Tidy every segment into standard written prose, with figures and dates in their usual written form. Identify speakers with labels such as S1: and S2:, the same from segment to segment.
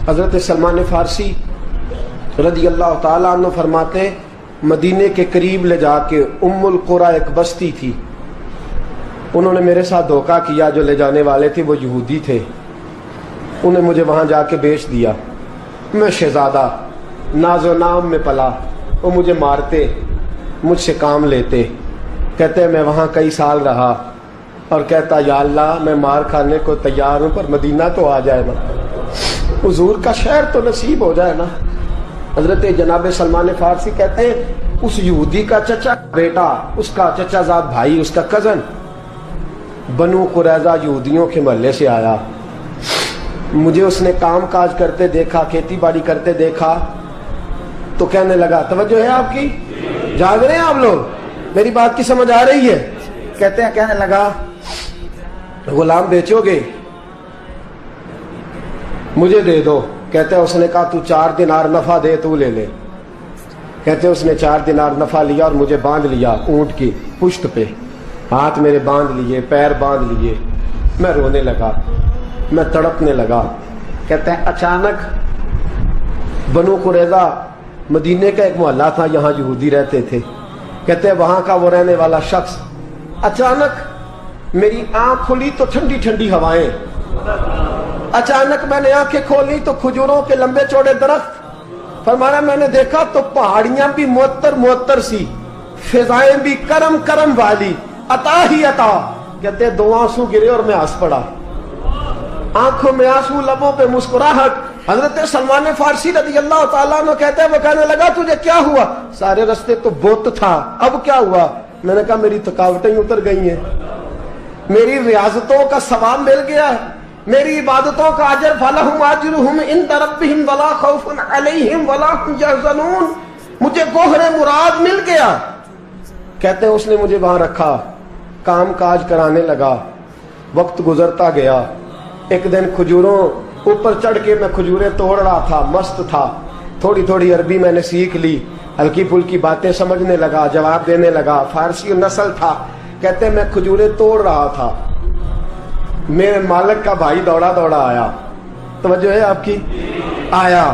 S1: حضرت سلمان فارسی رضی اللہ تعالیٰ عنہ فرماتے ہیں مدینے کے قریب لے جا کے ام القریٰ ایک بستی تھی، انہوں نے میرے ساتھ دھوکہ کیا، جو لے جانے والے تھے وہ یہودی تھے، انہیں مجھے وہاں جا کے بیچ دیا۔ میں شہزادہ ناز و نام میں پلا، وہ مجھے مارتے، مجھ سے کام لیتے۔ کہتے میں وہاں کئی سال رہا اور کہتا یا اللہ میں مار کھانے کو تیار ہوں پر مدینہ تو آ جائے نا، حضور کا شہر تو نصیب ہو جائے نا۔ حضرت جناب سلمان فارسی کہتے ہیں اس یہودی کا چچا بیٹا، اس کا چچا زاد بھائی، اس کا کزن بنو قریظہ یہودیوں کے محلے سے آیا، مجھے اس نے کام کاج کرتے دیکھا، کھیتی باڑی کرتے دیکھا تو کہنے لگا، توجہ ہے آپ کی، جاگ رہے ہیں آپ لوگ، میری بات کی سمجھ آ رہی ہے؟ کہنے لگا غلام بیچو گے؟ مجھے دے دو۔ کہتے اس نے کہا تو 4 دینار نفع دے تو لے لے۔ کہتے اس نے 4 دینار نفع لیا اور مجھے باندھ لیا اونٹ کی پشت پہ، ہاتھ میرے باندھ لیے، پیر باندھ لیے، میں رونے لگا، میں تڑپنے لگا۔ کہتے ہیں اچانک بنو قریظہ مدینے کا ایک محلہ تھا، یہاں یہودی رہتے تھے، کہتے ہیں وہاں کا وہ رہنے والا شخص اچانک میری آنکھ کھلی تو ٹھنڈی ٹھنڈی ہوائیں، اچانک میں نے آنکھیں کھولی تو کھجوروں کے لمبے چوڑے درخت، فرمایا میں نے دیکھا تو پہاڑیاں بھی معطر معطر سی، فضائیں بھی کرم کرم والی، عطا ہی عطا۔ کہتے 2 آنسو گرے اور میں ہنس پڑا، آنکھوں میں آنسو، لبوں پہ مسکراہٹ۔ حضرت سلمان فارسی رضی اللہ تعالیٰ عنہ کہتے ہیں وہ کہنے لگا تجھے کیا ہوا؟ سارے رستے تو بت تھا، اب کیا ہوا؟ میں نے کہا میری تھکاوٹیں اتر گئی ہیں، میری ریاضتوں کا ثواب مل گیا ہے، میری عبادتوں کا اجر فلہم اجرہم عند ربہم ولا خوف علیہم ولا هم یحزنون، مجھے گوہر مراد مل گیا۔ کہتے ہیں اس نے مجھے وہاں رکھا، کام کاج کرانے لگا، وقت گزرتا گیا۔ ایک دن کھجوروں اوپر چڑھ کے میں کھجوریں توڑ رہا تھا، مست تھا، تھوڑی تھوڑی عربی میں نے سیکھ لی، ہلکی پھلکی باتیں سمجھنے لگا، جواب دینے لگا، فارسی نسل تھا۔ کہتے میں کھجوریں توڑ رہا تھا، میرے مالک کا بھائی دوڑا دوڑا آیا، توجہ ہے آپ کی، آیا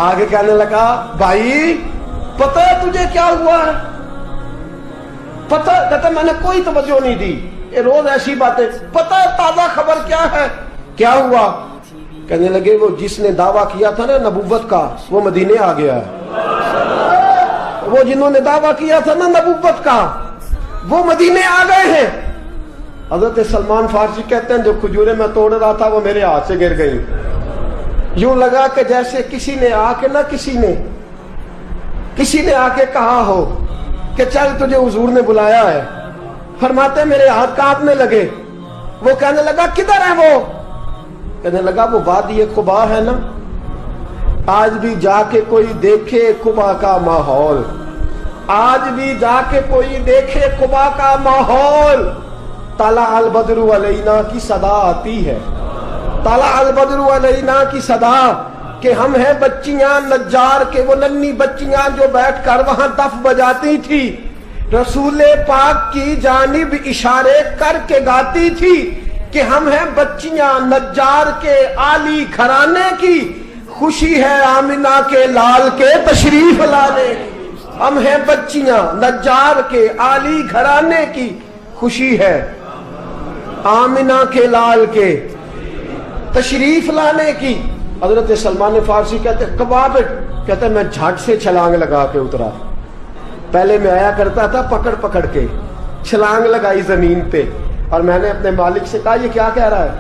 S1: آگے کہنے لگا بھائی پتہ ہے تجھے کیا ہوا ہے؟ پتہ؟ کہتا میں نے کوئی توجہ نہیں دی، یہ روز ایسی باتیں، پتہ ہے تازہ خبر کیا ہے؟ کیا ہوا؟ کہنے لگے وہ جس نے دعویٰ کیا تھا نا نبوت کا وہ مدینے آ گیا ہے، وہ جنہوں نے دعویٰ کیا تھا نا نبوت کا وہ مدینے آ گئے ہیں۔ حضرت سلمان فارسی کہتے ہیں جو کھجوریں میں توڑ رہا تھا وہ میرے ہاتھ سے گر گئی، یوں لگا کہ جیسے کسی نے آ کے نہ کسی نے آ کے کہا ہو کہ چل تجھے حضور نے بلایا ہے۔ فرماتے میرے ہاتھ کانپنے لگے۔ وہ کہنے لگا کدھر ہے وہ؟ کہنے لگا وہ وادی قباء ہے نا، آج بھی جا کے کوئی دیکھے قباء کا ماحول، آج بھی جا کے کوئی دیکھے قباء کا ماحول۔ طلع البدر علینا کی صدا آتی ہے، طلع البدر علینا کی صدا، کہ ہم ہیں بچیاں نجار کے، وہ ننھی بچیاں جو بیٹھ کر وہاں دف بجاتی تھی، رسول پاک کی جانب اشارے کر کے گاتی تھی کہ ہم ہیں بچیاں نجار کے عالی گھرانے کی، خوشی ہے آمنہ کے لال کے تشریف لانے کی۔ ہم ہیں بچیاں نجار کے عالی گھرانے کی، خوشی ہے آمنہ کے لال کے تشریف لانے کی۔ حضرت سلمان فارسی کہتے کباب، کہتے میں جھٹ سے چھلانگ لگا کے اترا، پہلے میں آیا کرتا تھا پکڑ پکڑ کے، چھلانگ لگائی زمین پہ، اور میں نے اپنے مالک سے کہا یہ کیا کہہ رہا ہے؟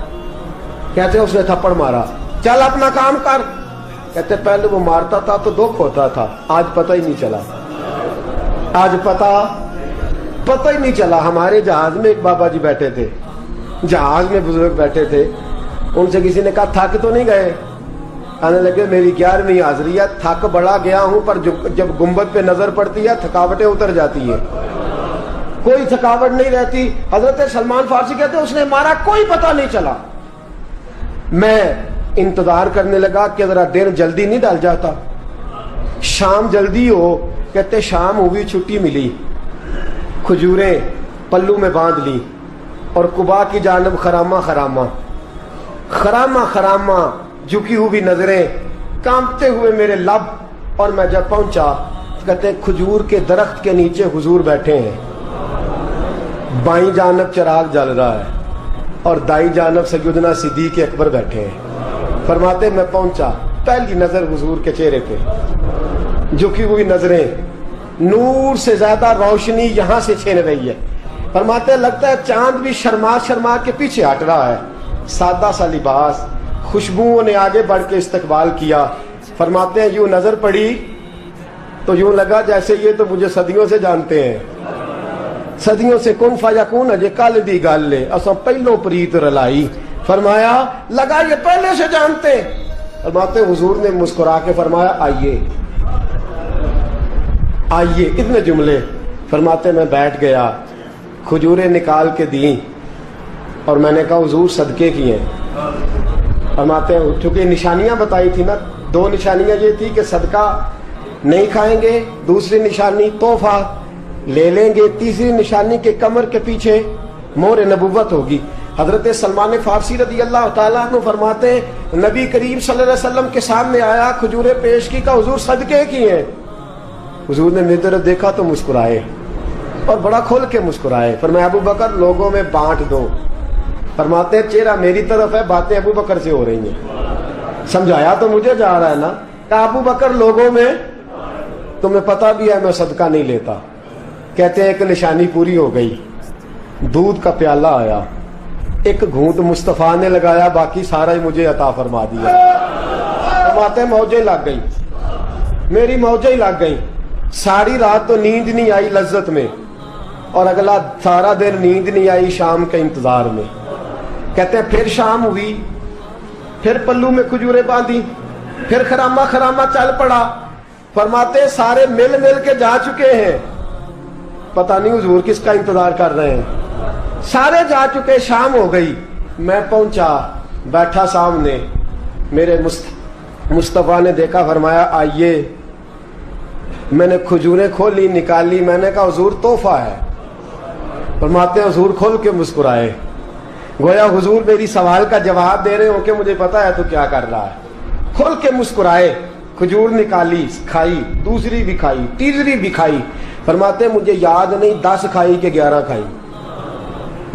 S1: کہتے اس نے تھپڑ مارا، چل اپنا کام کر۔ کہتے پہلے وہ مارتا تھا تو دکھ ہوتا تھا، آج پتہ ہی نہیں چلا، آج پتہ ہی نہیں چلا۔ ہمارے جہاز میں ایک بابا جی بیٹھے تھے، جہاز میں بزرگ بیٹھے تھے، ان سے کسی نے کہا تھک تو نہیں گئے؟ کہنے لگے میری 11ویں حاضری ہے، تھک بڑا گیا ہوں پر جب گنبد پہ نظر پڑتی ہے تھکاوٹیں اتر جاتی ہیں، کوئی تھکاوٹ نہیں رہتی۔ حضرت سلمان فارسی کہتے اس نے مارا کوئی پتہ نہیں چلا۔ میں انتظار کرنے لگا کہ ذرا دن جلدی نہیں ڈل جاتا، شام جلدی ہو۔ کہتے شام ہوئی، چھٹی ملی، کھجوریں پلو میں باندھ لی اور قباء کی جانب خرامہ خرامہ جھکی ہوئی نظریں، کانپتے ہوئے میرے لب، اور میں جب پہنچا کہتے ہیں کھجور کے درخت کے نیچے حضور بیٹھے ہیں، بائیں جانب چراغ جل رہا ہے اور دائیں جانب سیدنا صدیق اکبر بیٹھے ہیں۔ فرماتے میں پہنچا، پہلی نظر حضور کے چہرے پہ، جھکی ہوئی نظریں، نور سے زیادہ روشنی یہاں سے چھین رہی ہے۔ فرماتے لگتا ہے چاند بھی شرما شرما کے پیچھے ہٹ رہا ہے، سادہ سا لباس، خوشبوؤں نے آگے بڑھ کے استقبال کیا۔ فرماتے ہیں یوں نظر پڑی تو یوں لگا جیسے یہ تو مجھے صدیوں سے جانتے ہیں، صدیوں سے کن فیکون اجے کل دی گل لے اساں پہلو پریت رلائی۔ فرمایا لگا یہ پہلے سے جانتے ہیں۔ فرماتے حضور نے مسکرا کے فرمایا آئیے آئیے، اتنے جملے۔ فرماتے میں بیٹھ گیا، کھجوریں نکال کے دیں اور میں نے کہا حضور صدقے کی ہیں۔ فرماتے ہیں چونکہ نشانیاں بتائی تھی نا، دو نشانیاں یہ تھی کہ صدقہ نہیں کھائیں گے، دوسری نشانی تحفہ لے لیں گے، تیسری نشانی کے کمر کے پیچھے مہر نبوت ہوگی۔ حضرت سلمان فارسی رضی اللہ تعالیٰ عنہ فرماتے ہیں نبی کریم صلی اللہ علیہ وسلم کے سامنے آیا، کھجوریں پیش کی، کہ حضور صدقے کی ہیں۔ حضور نے میری طرف دیکھا تو مسکرائے اور بڑا کھل کے مسکرائے۔ فرمایا ابو بکر لوگوں میں بانٹ دو۔ فرماتے ہیں چہرہ میری طرف ہے، باتیں ابو بکر سے ہو رہی ہیں۔ سمجھایا تو مجھے جا رہا ہے نا، کہ ابو بکر لوگوں میں، تمہیں پتہ بھی ہے میں صدقہ نہیں لیتا۔ کہتے ہیں ایک نشانی پوری ہو گئی، دودھ کا پیالہ آیا، ایک گھونٹ مصطفیٰ نے لگایا، باقی سارا ہی مجھے عطا فرما دیا۔ فرماتے ہیں موجیں لگ گئی، میری موجیں لگ گئی، ساری رات تو نیند نہیں آئی لذت میں، اور اگلا سارا دن نیند نہیں آئی شام کے انتظار میں۔ کہتے ہیں پھر شام ہوئی، پھر پلو میں کھجوریں باندھی، پھر خرامہ خرامہ چل پڑا۔ فرماتے ہیں سارے مل مل کے جا چکے ہیں، پتہ نہیں حضور کس کا انتظار کر رہے ہیں، سارے جا چکے، شام ہو گئی۔ میں پہنچا، بیٹھا سامنے، میرے مصطفیٰ نے دیکھا، فرمایا آئیے۔ میں نے کھجوریں کھولی، نکالی، میں نے کہا حضور تحفہ ہے۔ فرماتے ہیں حضور کھول کے مسکرائے، گویا حضور میری سوال کا جواب دے رہے ہوں کہ مجھے پتا ہے تو کیا کر رہا ہے۔ کھول کے مسکرائے، کھجور نکالی، کھائی، دوسری بھی کھائی، تیسری بھی کھائی۔ فرماتے ہیں مجھے یاد نہیں 10 کھائی کہ 11 کھائی،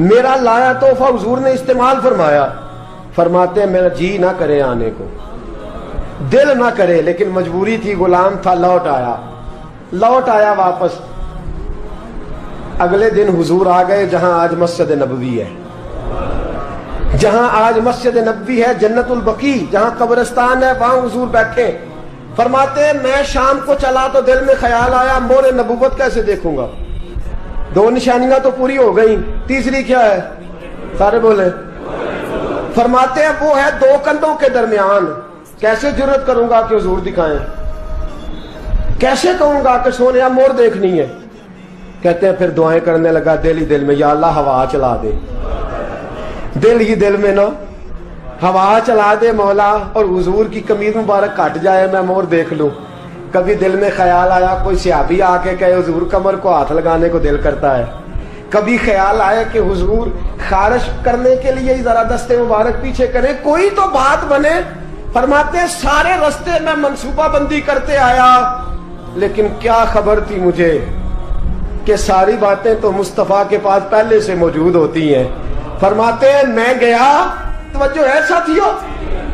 S1: میرا لایا تحفہ حضور نے استعمال فرمایا۔ فرماتے ہیں میرا جی نہ کرے آنے کو، دل نہ کرے، لیکن مجبوری تھی، غلام تھا، لوٹ آیا واپس۔ اگلے دن حضور آ گئے جہاں آج مسجد نبوی ہے، جہاں آج مسجد نبوی ہے، جنت البقیع جہاں قبرستان ہے، وہاں حضور بیٹھے۔ فرماتے ہیں میں شام کو چلا تو دل میں خیال آیا مہر نبوت کیسے دیکھوں گا، 2 نشانیاں تو پوری ہو گئی، تیسری کیا ہے؟ سارے بولے۔ فرماتے ہیں وہ ہے 2 کندھوں کے درمیان، کیسے جرت کروں گا کہ حضور دکھائیں، کیسے کہوں گا کہ سونیا مور دیکھنی ہے۔ کہتے ہیں پھر دعائیں کرنے لگا دل ہی دل میں، یا اللہ ہوا چلا دے، دل ہی دل میں نا ہوا چلا دے مولا، اور حضور کی قمیض مبارک کٹ جائے میں مور دیکھ لوں۔ کبھی دل میں خیال آیا کوئی صحابی آ کے کہے حضور کمر کو ہاتھ لگانے کو دل کرتا ہے، کبھی خیال آیا کہ حضور خارش کرنے کے لیے ذرا دستے مبارک پیچھے کریں، کوئی تو بات بنے۔ فرماتے ہیں سارے رستے میں منصوبہ بندی کرتے آیا، لیکن کیا خبر تھی مجھے کہ ساری باتیں تو مصطفیٰ کے پاس پہلے سے موجود ہوتی ہیں۔ فرماتے ہیں میں گیا، توجہ ہے ساتھیو،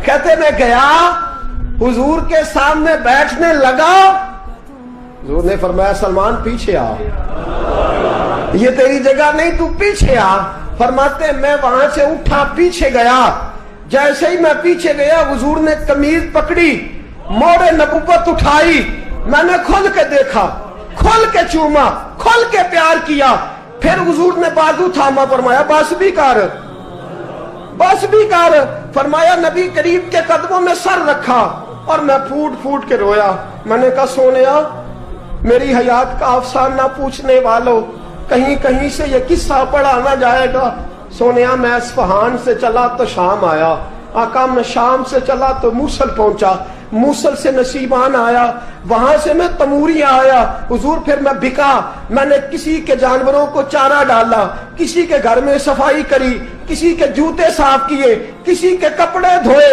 S1: کہتے میں گیا حضور کے سامنے بیٹھنے لگا، حضور نے فرمایا سلمان پیچھے آ، یہ تیری جگہ نہیں، تو پیچھے آ۔ فرماتے ہیں میں وہاں سے اٹھا پیچھے گیا، جیسے ہی میں پیچھے گیا حضور نے قمیض پکڑی، مہر نبوت اٹھائی، میں نے کھل کے دیکھا، کھل کے چوما، کھل کے پیار کیا۔ پھر حضور نے بازو تھاما، فرمایا بس بھی کر، بس بھی کر۔ فرمایا نبی کریم کے قدموں میں سر رکھا اور میں پھوٹ پھوٹ کے رویا۔ میں نے کہا سونیا میری حیات کا افسانہ پوچھنے والوں، کہیں کہیں سے یہ قصہ پڑھا نہ جائے گا۔ سونیا میں اصفہان سے چلا تو شام آیا، آقا میں شام سے چلا تو موصل پہنچا، موصل سے نصیبان آیا، وہاں سے میں تموریا آیا۔ حضور پھر میں بکا، میں نے کسی کے جانوروں کو چارہ ڈالا، کسی کے گھر میں صفائی کری، کسی کے جوتے صاف کیے، کسی کے کپڑے دھوئے،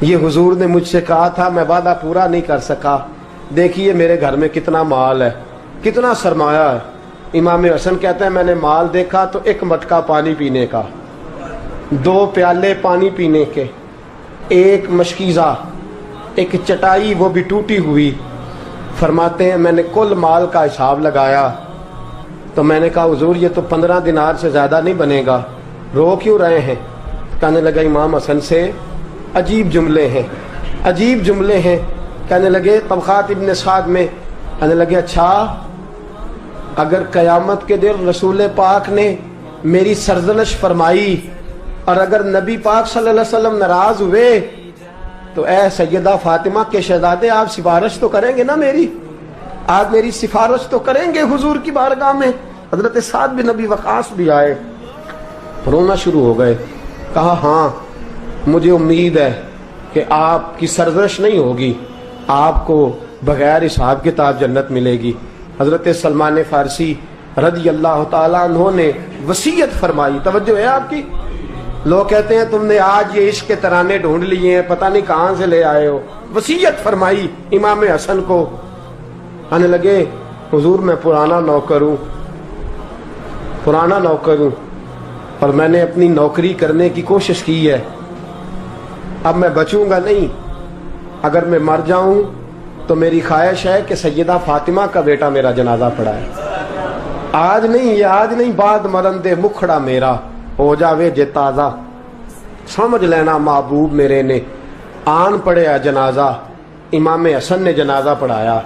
S1: یہ حضور نے مجھ سے کہا تھا، میں وعدہ پورا نہیں کر سکا، دیکھیے میرے گھر میں کتنا مال ہے، کتنا سرمایہ ہے۔ امام حسن کہتے ہیں میں نے مال دیکھا تو ایک مٹکا پانی پینے کا، 2 پیالے پانی پینے کے، ایک مشکیزہ، ایک چٹائی وہ بھی ٹوٹی ہوئی۔ فرماتے ہیں میں نے کل مال کا حساب لگایا تو میں نے کہا حضور یہ تو 15 دینار سے زیادہ نہیں بنے گا، رو کیوں رہے ہیں؟ کہنے لگا امام حسن سے عجیب جملے ہیں، عجیب جملے ہیں۔ کہنے لگے طبقات ابن سعد میں، کہنے لگے اچھا اگر قیامت کے دن رسول پاک نے میری سرزنش فرمائی اور اگر نبی پاک صلی اللہ علیہ وسلم ناراض ہوئے تو اے سیدہ فاطمہ کے شہزادے آپ سفارش تو کریں گے نا میری، آپ میری سفارش تو کریں گے حضور کی بارگاہ میں؟ حضرت سعد بن نبی وقاص بھی آئے، رونا شروع ہو گئے، کہا ہاں مجھے امید ہے کہ آپ کی سرزنش نہیں ہوگی، آپ کو بغیر حساب کتاب جنت ملے گی۔ حضرت سلمان فارسی رضی اللہ تعالیٰ عنہ نے وصیت فرمائی، توجہ ہے آپ کی؟ لوگ کہتے ہیں تم نے آج یہ عشق کے ترانے ڈھونڈ لیے ہیں، پتہ نہیں کہاں سے لے آئے ہو۔ وصیت فرمائی امام حسن کو، آنے لگے حضور میں پرانا نوکر ہوں، پرانا نوکر ہوں اور میں نے اپنی نوکری کرنے کی کوشش کی ہے، اب میں بچوں گا نہیں، اگر میں مر جاؤں تو میری خواہش ہے کہ سیدہ فاطمہ کا بیٹا میرا جنازہ پڑھائے، آج نہیں، یہ آج نہیں، بعد مرن دے مکھڑا میرا ہو جاوے جے تازہ، سمجھ لینا محبوب میرے نے آن پڑھیا جنازہ۔ امام حسن نے جنازہ پڑھایا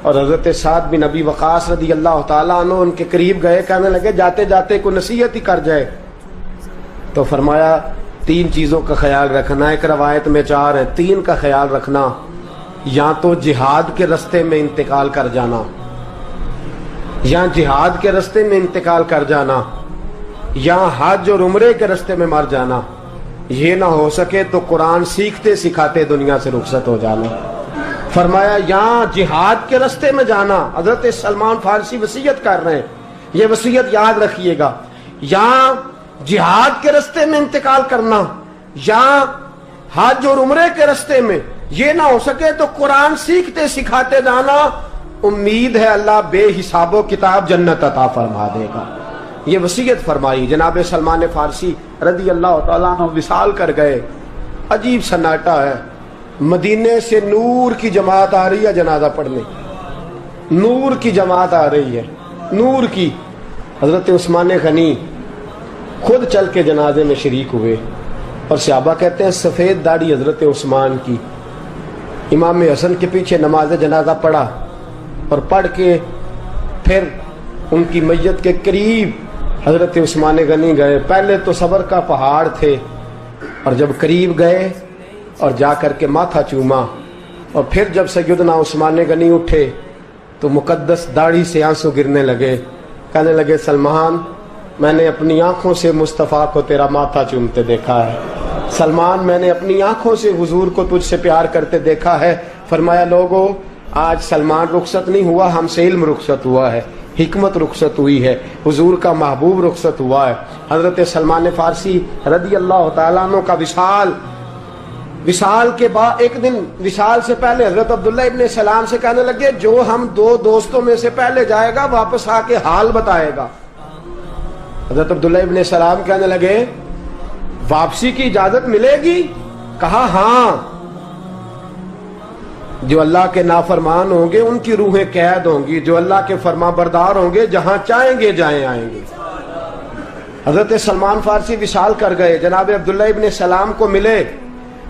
S1: اور حضرت سعد بن نبی وقاص رضی اللہ تعالیٰ عنہ ان کے قریب گئے، کہنے لگے جاتے جاتے کو نصیحت ہی کر جائے، تو فرمایا 3 چیزوں کا خیال رکھنا، ایک روایت میں 4 ہے، 3 کا خیال رکھنا، یا تو جہاد کے رستے میں انتقال کر جانا، یا جہاد کے رستے میں انتقال کر جانا، یا حج اور عمرے کے رستے میں مر جانا، یہ نہ ہو سکے تو قرآن سیکھتے سکھاتے دنیا سے رخصت ہو جانا۔ فرمایا یا جہاد کے رستے میں جانا، حضرت سلمان فارسی وصیت کر رہے ہیں، یہ وصیت یاد رکھیے گا، یا جہاد کے رستے میں انتقال کرنا، یا حج اور عمرے کے رستے میں، یہ نہ ہو سکے تو قرآن سیکھتے سکھاتے جانا، امید ہے اللہ بے حساب و کتاب جنت عطا فرما دے گا۔ یہ وصیت فرمائی۔ جناب سلمان فارسی رضی اللہ تعالیٰ عنہ وصال کر گئے، عجیب سناٹا ہے، مدینے سے نور کی جماعت آ رہی ہے جنازہ پڑھنے، نور کی جماعت آ رہی ہے، نور کی۔ حضرت عثمان غنی خود چل کے جنازے میں شریک ہوئے اور صحابہ کہتے ہیں سفید داڑھی حضرت عثمان کی۔ امام حسن کے پیچھے نماز جنازہ پڑھا اور پڑھ کے پھر ان کی میت کے قریب حضرت عثمان غنی گئے۔ پہلے تو صبر کا پہاڑ تھے اور جب قریب گئے اور جا کر کے ماتھا چوما اور پھر جب سیدنا عثمان غنی اٹھے تو مقدس داڑھی سے آنسو گرنے لگے، کہنے لگے سلمان میں نے اپنی آنکھوں سے مصطفیٰ کو تیرا ماتھا چومتے دیکھا ہے، سلمان میں نے اپنی آنکھوں سے حضور کو تجھ سے پیار کرتے دیکھا ہے۔ فرمایا لوگو آج سلمان رخصت نہیں ہوا، ہم سے علم رخصت ہوا ہے، حکمت رخصت ہوئی ہے، حضور کا محبوب رخصت ہوا ہے۔ حضرت سلمان فارسی رضی اللہ تعالیٰ عنہ کا وصال کے بعد ایک دن وصال سے پہلے حضرت عبداللہ ابن سلام سے کہنے لگے جو ہم 2 دوستوں میں سے پہلے جائے گا واپس آ کے حال بتائے گا۔ حضرت عبداللہ ابن سلام کہنے لگے واپسی کی اجازت ملے گی؟ کہا ہاں، جو اللہ کے نافرمان ہوں گے ان کی روحیں قید ہوں گی، جو اللہ کے فرما بردار ہوں گے جہاں چاہیں گے جائیں آئیں گے۔ حضرت سلمان فارسی وصال کر گئے، جناب عبداللہ ابن سلام کو ملے،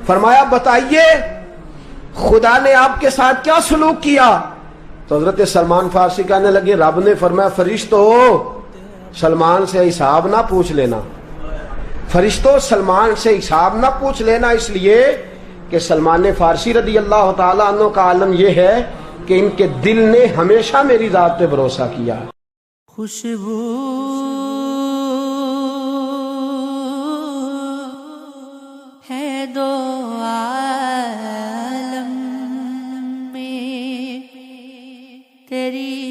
S1: فرمایا بتائیے خدا نے آپ کے ساتھ کیا سلوک کیا؟ تو حضرت سلمان فارسی کہنے لگے رب نے فرمایا فرشتو سلمان سے حساب نہ پوچھ لینا، فرشتوں سلمان سے حساب نہ پوچھ لینا، اس لیے کہ سلمان فارسی رضی اللہ تعالیٰ عنہ کا عالم یہ ہے کہ ان کے دل نے ہمیشہ میری ذات پہ بھروسہ کیا۔
S2: خوشبو ہے 2 عالم میں تیری